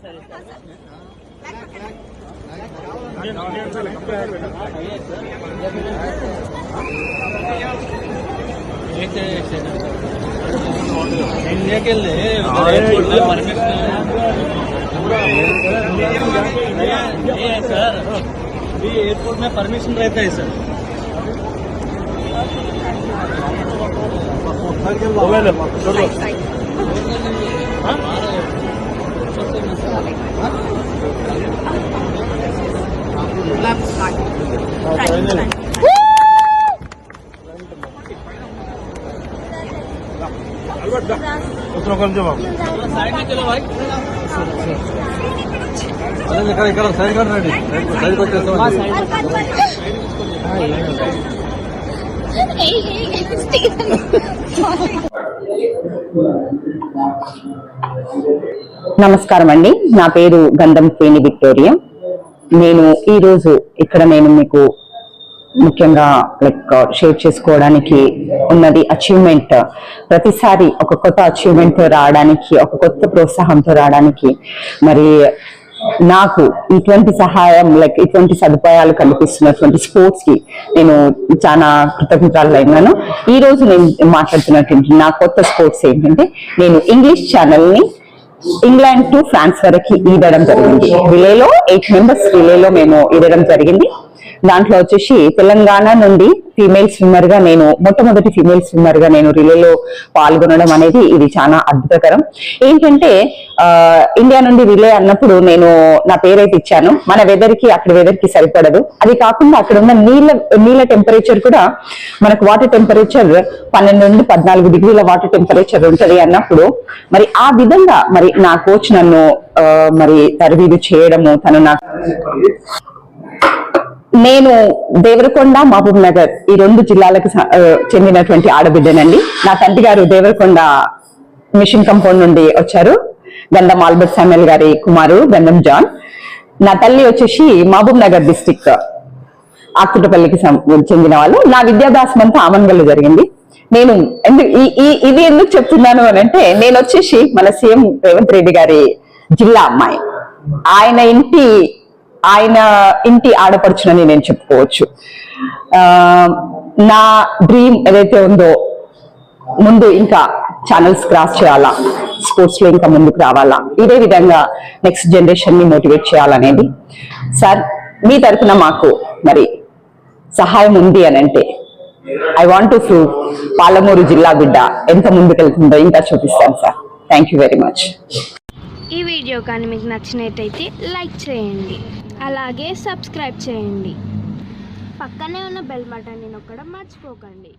India के लिए airport में परमिशन नहीं है सर, अभी एयरपोर्ट में परमिशन रहता है सर। साइड में चलो भाई, ఇక్కడ సైడ్ కట్టండి, సైడ్ కొట్టేస్తాం। నమస్కారం అండి, నా పేరు గంధం పేని విక్టోరియా। నేను ఈరోజు ఇక్కడ మీకు ముఖ్యంగా షేర్ చేసుకోవడానికి ఉన్నది అచీవ్మెంట్। ప్రతిసారి ఒక కొత్త అచీవ్మెంట్ రావడానికి, ఒక కొత్త ప్రోత్సాహంతో రావడానికి మరి నాకు ఇటువంటి సహాయం ఇటువంటి సదుపాయాలు కల్పిస్తున్నటువంటి స్పోర్ట్స్ కి నేను చాలా కృతజ్ఞతలైనాను। ఈ రోజు నేను మాట్లాడుతున్నటువంటి నా కొత్త స్పోర్ట్స్ ఏంటంటే, నేను ఇంగ్లీష్ ఛానల్ ని ఇంగ్లాండ్ టు ఫ్రాన్స్ వరకు ఈదడం జరిగింది। రిలేలో 8 మెంబర్స్ రిలేలో మేము ఈదడం జరిగింది। దాంట్లో వచ్చేసి తెలంగాణ నుండి ఫీమేల్ స్విమ్మర్ గా నేను మొట్టమొదటి ఫీమేల్ స్విమ్మర్ గా నేను రిలేలో పాల్గొనడం అనేది ఇది చాలా అద్భుతకరం। ఏంటంటే ఇండియా నుండి రిలే అన్నప్పుడు నేను నా పేరైతే ఇచ్చాను, మన వెదర్ కి అక్కడ వెదర్ కి సరిపడదు। అది కాకుండా అక్కడ ఉన్న నీళ్ళ టెంపరేచర్ కూడా మనకు వాటర్ టెంపరేచర్ 12 నుండి 14 డిగ్రీల వాటర్ టెంపరేచర్ ఉంటది అన్నప్పుడు మరి ఆ విధంగా మరి నా కోచ్ నన్ను మరి తరబీదు చేయడము, తను నాకు నేను దేవరకొండ మహబూబ్ నగర్ ఈ 2 జిల్లాలకు చెందినటువంటి ఆడబిడ్డనండి। నా తండ్రి గారు దేవరకొండ మిషన్ కంపౌండ్ నుండి వచ్చారు, గంధం ఆల్బర్ట్ సామ్యుల్ గారి కుమారు గంధం జాన్। నా తల్లి వచ్చేసి మహబూబ్ నగర్ డిస్టిక్ ఆకుటపల్లికి చెందిన వాళ్ళు। నా విద్యాభ్యాసం అంతా ఆమన్గల్లో జరిగింది। నేను ఇది ఎందుకు చెప్తున్నాను అని అంటే, నేను వచ్చేసి మన సీఎం రేవంత్ రెడ్డి గారి జిల్లా అమ్మాయి, ఆయన ఇంటి ఆడపడుచునని నేను చెప్పుకోవచ్చు। నా డ్రీమ్ ఏదైతే ఉందో, ముందు ఇంకా ఛానల్స్ క్రాస్ చేయాలా, స్పోర్ట్స్ లో ఇంకా ముందుకు రావాలా, ఇదే విధంగా నెక్స్ట్ జనరేషన్ ని మోటివేట్ చేయాలనేది సార్ మీ తరఫున మాకు మరి సహాయం ఉంది అని అంటే, I want to prove Palamuru జిల్లా బిడ్డ ఎంత ముందుకెళ్తుందో ఇంకా చూపిస్తాను sir. Thank you very much. ఈ వీడియో కానీ మీకు నచ్చినట్టయితే లైక్ చేయండి, అలాగే సబ్స్క్రైబ్ చేయండి, పక్కనే ఉన్న బెల్ బటన్ని నొక్కడం మర్చిపోకండి।